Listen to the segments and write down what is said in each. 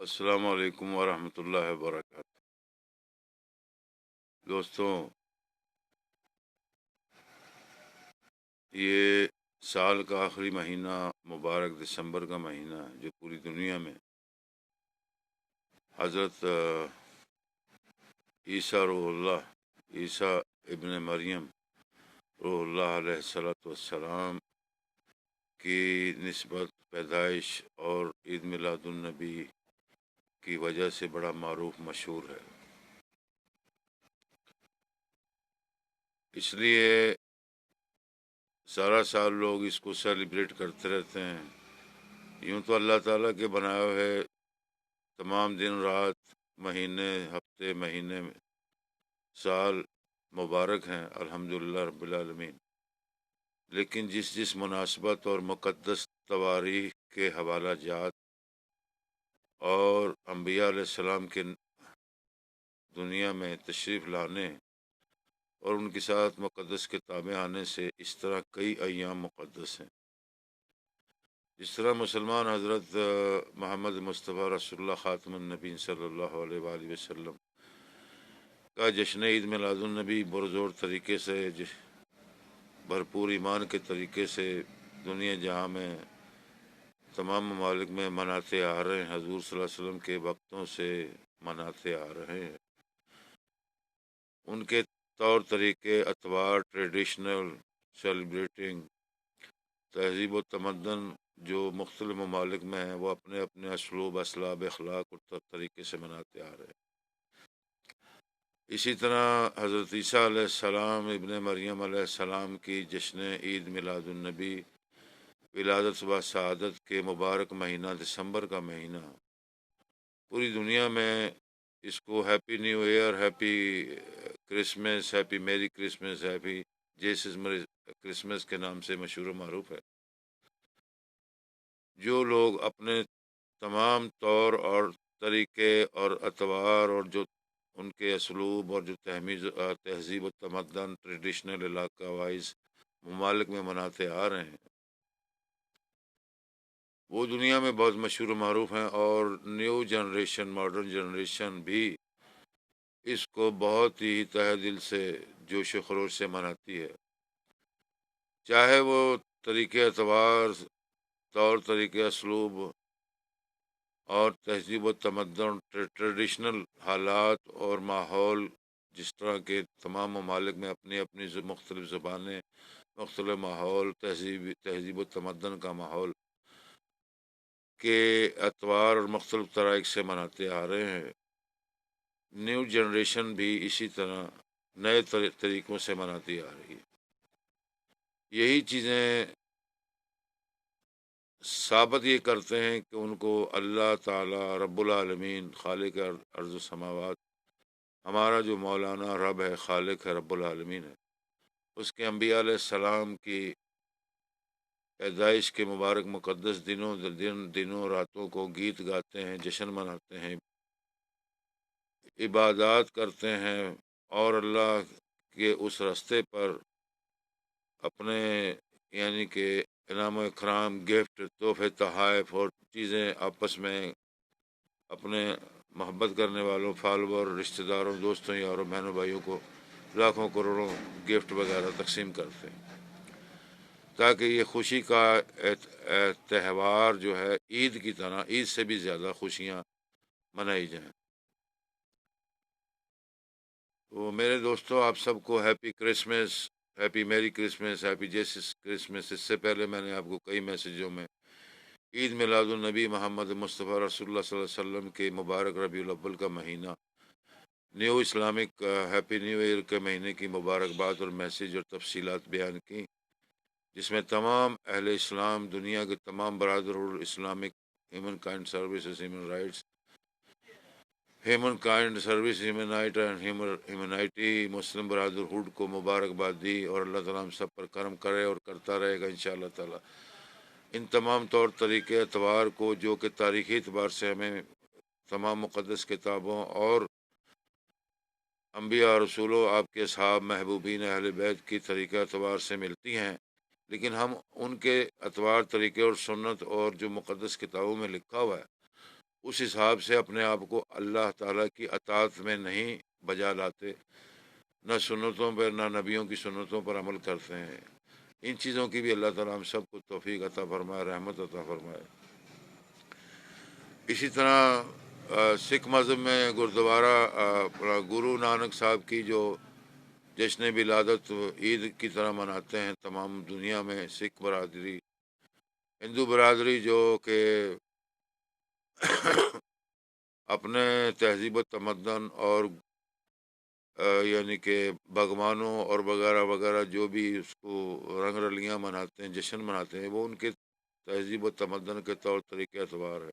السلام علیکم ورحمۃ اللہ وبرکاتہ۔ دوستوں، یہ سال کا آخری مہینہ مبارک دسمبر کا مہینہ ہے، جو پوری دنیا میں حضرت عیسیٰ روح اللہ، عیسیٰ ابن مریم روح اللہ علیہ الصلوۃ والسلام کی نسبت پیدائش اور عید میلاد النبی کی وجہ سے بڑا معروف مشہور ہے۔ اس لیے سارا سال لوگ اس کو سیلیبریٹ کرتے رہتے ہیں۔ یوں تو اللہ تعالیٰ کے بنائے ہوئے تمام دن رات، مہینے، ہفتے، مہینے، سال مبارک ہیں، الحمدللہ رب العالمین۔ لیکن جس مناسبت اور مقدس تواریخ کے حوالہ جات اور انبیاء علیہ السلام کے دنیا میں تشریف لانے اور ان کے ساتھ مقدس کتابیں آنے سے اس طرح کئی ایام مقدس ہیں۔ جس طرح مسلمان حضرت محمد مصطفیٰ رسول اللہ خاتم النبی صلی اللہ علیہ وآلہ وسلم کا جشن عید میلاد النبی پرزور طریقے سے، بھرپور ایمان کے طریقے سے دنیا جہاں میں تمام ممالک میں مناتے آ رہے ہیں، حضور صلی اللہ علیہ وسلم کے وقتوں سے مناتے آ رہے ہیں۔ ان کے طور طریقے، اطوار، ٹریڈیشنل سیلیبریٹنگ، تہذیب و تمدن جو مختلف ممالک میں ہیں، وہ اپنے اپنے اسلوب، اسلاب، اخلاق اور طریقے سے مناتے آ رہے ہیں۔ اسی طرح حضرت عیسیٰ علیہ السلام ابن مریم علیہ السلام کی جشن عید میلاد النبی، ولادت و سعادت کے مبارک مہینہ دسمبر کا مہینہ، پوری دنیا میں اس کو happy new year, happy Christmas, happy merry Christmas, happy Jesus Christmas کے نام سے مشہور و معروف ہے۔ جو لوگ اپنے تمام طور اور طریقے اور اطوار اور جو ان کے اسلوب اور جو تہذیب و تمدن ٹریڈیشنل علاقہ وائز ممالک میں مناتے آ رہے ہیں، وہ دنیا میں بہت مشہور و معروف ہیں، اور نیو جنریشن، ماڈرن جنریشن بھی اس کو بہت ہی تہ دل سے، جوش و خروش سے مناتی ہے۔ چاہے وہ طریقے، اطوار، طور طریقے، اسلوب اور تہذیب و تمدن، ٹریڈیشنل حالات اور ماحول، جس طرح کے تمام ممالک میں اپنی اپنی مختلف زبانیں، مختلف ماحول، تہذیب و تمدن کا ماحول کے اطوار اور مختلف طرائق سے مناتے آ رہے ہیں، نیو جنریشن بھی اسی طرح نئے طریقوں سے مناتی آ رہی ہے۔ یہی چیزیں ثابت یہ کرتے ہیں کہ ان کو اللہ تعالیٰ رب العالمین، خالق ارض و سماوات، ہمارا جو مولانا رب ہے، خالق ہے، رب العالمین ہے، اس کے انبیاء علیہ السلام کی پیدائش کے مبارک مقدس دنوں راتوں کو گیت گاتے ہیں، جشن مناتے ہیں، عبادات کرتے ہیں، اور اللہ کے اس راستے پر اپنے یعنی کہ انعام و اکرام، گفٹ، تحفے، تحائف اور چیزیں آپس میں اپنے محبت کرنے والوں، فالوور، رشتہ داروں، دوستوں، یاروں، بہنوں، بھائیوں کو لاکھوں کروڑوں گفٹ وغیرہ تقسیم کرتے ہیں، تاکہ یہ خوشی کا تہوار جو ہے عید کی طرح، عید سے بھی زیادہ خوشیاں منائی جائیں۔ تو میرے دوستوں، آپ سب کو happy Christmas, happy merry Christmas, happy Jesus Christmas. اس سے پہلے میں نے آپ کو کئی میسیجوں میں عید میلاد النبی محمد مصطفیٰ رسول اللہ صلی اللہ علیہ وسلم کے مبارک ربیع الاول کا مہینہ، new Islamic happy new year کے مہینے کی مبارکباد اور میسیج اور تفصیلات بیان کی، جس میں تمام اہل اسلام، دنیا کے تمام brotherhood Islamic human kind services, human rights, human kind service, humanity and humanity, مسلم برادرہڈ کو مبارکباد دی، اور اللہ تعالیٰ ہم سب پر کرم کرے اور کرتا رہے گا انشاءاللہ تعالیٰ۔ ان تمام طور طریقے، اطوار کو جو کہ تاریخی اعتبار سے ہمیں تمام مقدس کتابوں اور انبیاء، رسولوں، آپ کے اصحاب، محبوبین، اہل بیت کی طریقہ اعتبار سے ملتی ہیں، لیکن ہم ان کے اطوار، طریقے اور سنت اور جو مقدس کتابوں میں لکھا ہوا ہے، اس حساب سے اپنے آپ کو اللہ تعالیٰ کی اطاعت میں نہیں بجا لاتے، نہ سنتوں پر نہ نبیوں کی سنتوں پر عمل کرتے ہیں۔ ان چیزوں کی بھی اللہ تعالیٰ ہم سب کو توفیق عطا فرمائے، رحمت عطا فرمائے۔ اسی طرح سکھ مذہب میں گرودوارہ گرو نانک صاحب کی جو جشن ولادت عید کی طرح مناتے ہیں تمام دنیا میں سکھ برادری، ہندو برادری جو کہ اپنے تہذیب و تمدن اور یعنی کہ بھگوانوں اور وغیرہ وغیرہ جو بھی اس کو رنگ رلیاں مناتے ہیں، جشن مناتے ہیں، وہ ان کے تہذیب و تمدن کے طور طریقے اعتبار ہے۔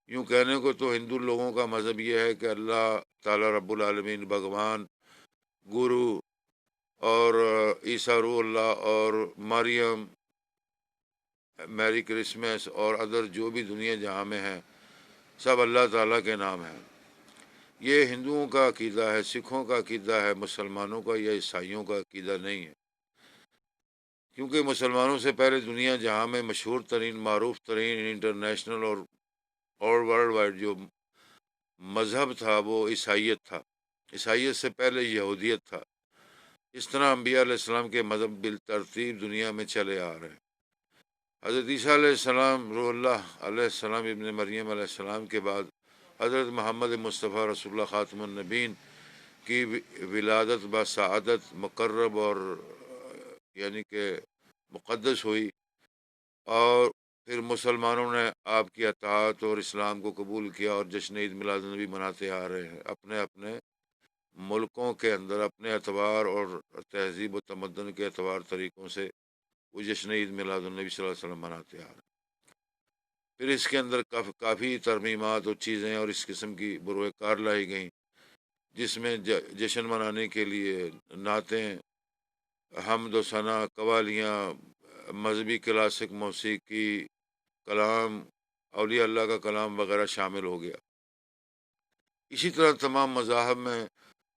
یوں کہنے کو تو ہندو لوگوں کا مذہب یہ ہے کہ اللہ تعالیٰ رب العالمین، بھگوان، گرو اور عیسیٰ روح اللہ اور مریم، میری کرسمس اور ادر جو بھی دنیا جہاں میں ہے، سب اللہ تعالیٰ کے نام ہیں۔ یہ ہندوؤں کا عقیدہ ہے، سکھوں کا عقیدہ ہے، مسلمانوں کا یا عیسائیوں کا عقیدہ نہیں ہے، کیونکہ مسلمانوں سے پہلے دنیا جہاں میں مشہور ترین، معروف ترین، انٹرنیشنل اور ورلڈ وائڈ جو مذہب تھا وہ عیسائیت تھا۔ عیسائیت سے پہلے یہودیت تھا۔ اس طرح انبیاء علیہ السلام کے مذہب بالترتیب دنیا میں چلے آ رہے ہیں۔ حضرت عیسیٰ علیہ السلام روح اللہ علیہ السلام ابن مریم علیہ السلام کے بعد حضرت محمد مصطفیٰ رسول اللہ خاتم النبین کی ولادت بسعادت مقرب اور یعنی کہ مقدس ہوئی، اور پھر مسلمانوں نے آپ کی اطاعت اور اسلام کو قبول کیا اور جشن عید میلاد النبی مناتے آ رہے ہیں۔ اپنے اپنے ملکوں کے اندر اپنے اعتبار اور تہذیب و تمدن کے اعتبار طریقوں سے وہ جشن عید میلاد النبی صلی اللہ علیہ وسلم مناتے آ رہے ہیں۔ پھر اس کے اندر کافی ترمیمات اور چیزیں اور اس قسم کی بروئے کار لائی گئیں، جس میں جشن منانے کے لیے نعتیں، حمد و ثنا، قوالیاں، مذہبی کلاسک موسیقی، کلام، اولیاء اللہ کا کلام وغیرہ شامل ہو گیا۔ اسی طرح تمام مذاہب میں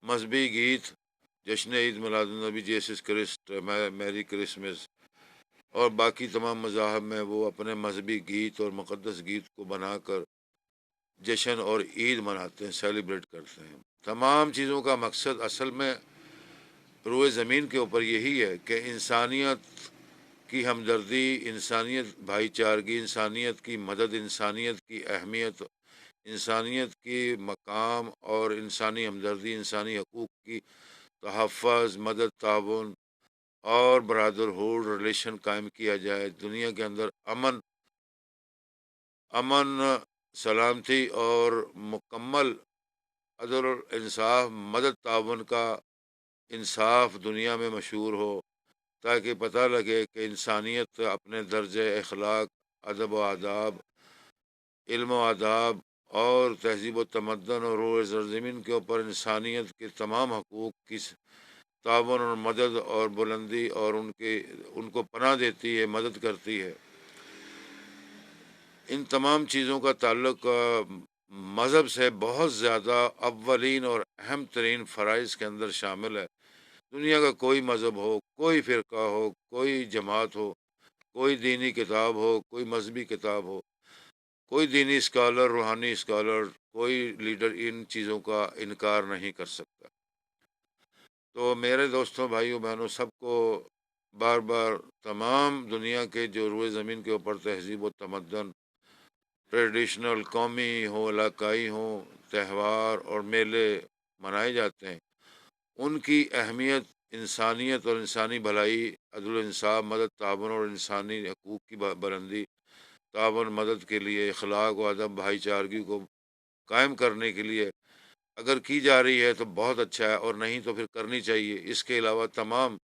مذہبی گیت، جشن عید میلاد النبی، جیسس کرسٹ، میری کرسمس اور باقی تمام مذاہب میں وہ اپنے مذہبی گیت اور مقدس گیت کو بنا کر جشن اور عید مناتے ہیں، سیلیبریٹ کرتے ہیں۔ تمام چیزوں کا مقصد اصل میں روئے زمین کے اوپر یہی ہے کہ انسانیت کی ہمدردی، انسانیت بھائی چارگی، انسانیت کی مدد، انسانیت کی اہمیت، انسانیت کی مقام اور انسانی ہمدردی، انسانی حقوق کی تحفظ، مدد، تعاون اور برادرہوڈ ریلیشن قائم کیا جائے۔ دنیا کے اندر امن، سلامتی اور مکمل عدل اور انصاف، مدد، تعاون کا انصاف دنیا میں مشہور ہو، تاکہ پتہ لگے کہ انسانیت اپنے درجے اخلاق، ادب و آداب، علم و آداب اور تہذیب و تمدن اور روئے زمین کے اوپر انسانیت کے تمام حقوق کی تعاون اور مدد اور بلندی اور ان کو پناہ دیتی ہے، مدد کرتی ہے۔ ان تمام چیزوں کا تعلق مذہب سے بہت زیادہ اولین اور اہم ترین فرائض کے اندر شامل ہے۔ دنیا کا کوئی مذہب ہو، کوئی فرقہ ہو، کوئی جماعت ہو، کوئی دینی کتاب ہو، کوئی مذہبی کتاب ہو، کوئی دینی اسکالر، روحانی اسکالر، کوئی لیڈر ان چیزوں کا انکار نہیں کر سکتا۔ تو میرے دوستوں، بھائیوں، بہنوں، سب کو بار بار تمام دنیا کے جو روئے زمین کے اوپر تہذیب و تمدن، ٹریڈیشنل، قومی ہو، علاقائی ہوں، تہوار اور میلے منائے جاتے ہیں، ان کی اہمیت انسانیت اور انسانی بھلائی، عدل و انصاف، مدد، تعاون اور انسانی حقوق کی بلندی، تعاون، مدد کے لیے، اخلاق و ادب، بھائی چارگی کو قائم کرنے کے لیے اگر کی جا رہی ہے تو بہت اچھا ہے، اور نہیں تو پھر کرنی چاہیے۔ اس کے علاوہ تمام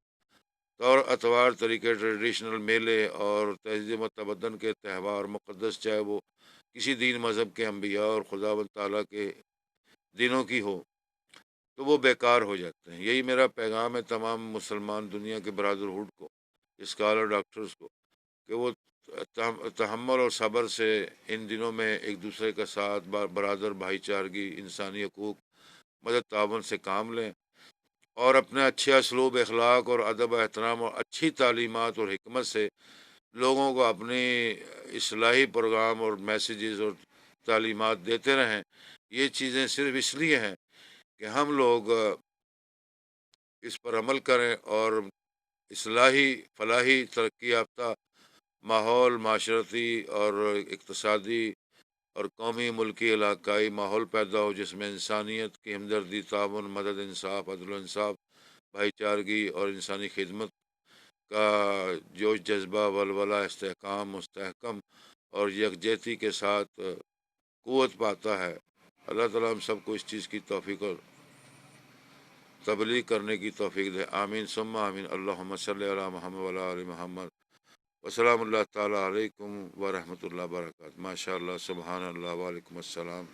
طور اتوار طریقے، ٹریڈیشنل میلے اور تہذیب و تمدن کے تہوار مقدس، چاہے وہ کسی دین مذہب کے انبیاء اور خداوند تعالیٰ کے دنوں کی ہو، تو وہ بیکار ہو جاتے ہیں۔ یہی میرا پیغام ہے تمام مسلمان دنیا کے برادرہوڈ کو، اسکالر، ڈاکٹرز کو، کہ وہ تحمل اور صبر سے ان دنوں میں ایک دوسرے کا ساتھ، برادر بھائی چارگی، انسانی حقوق، مدد، تعاون سے کام لیں، اور اپنے اچھے اسلوب، اخلاق اور ادب و احترام اور اچھی تعلیمات اور حکمت سے لوگوں کو اپنی اصلاحی پروگرام اور میسیجز اور تعلیمات دیتے رہیں۔ یہ چیزیں صرف اس لیے ہیں کہ ہم لوگ اس پر عمل کریں اور اصلاحی فلاحی ترقی یافتہ ماحول، معاشرتی اور اقتصادی اور قومی، ملکی، علاقائی ماحول پیدا ہو جس میں انسانیت کی ہمدردی، تعاون، مدد، انصاف، عدل و انصاف، بھائی چارگی اور انسانی خدمت کا جوش، جذبہ، ولولہ، استحکام، مستحکم اور یکجہتی کے ساتھ قوت پاتا ہے۔ اللہ تعالیٰ ہم سب کو اس چیز کی توفیق اور تبلیغ کرنے کی توفیق دے۔ آمین ثم آمین۔ اللہم صلی علی محمد وعلی آل محمد۔ وسلام اللہ تعالیٰ علیکم ورحمۃ اللہ وبرکاتہ۔ ماشاء اللہ، سبحان اللہ، وعلیکم السلام۔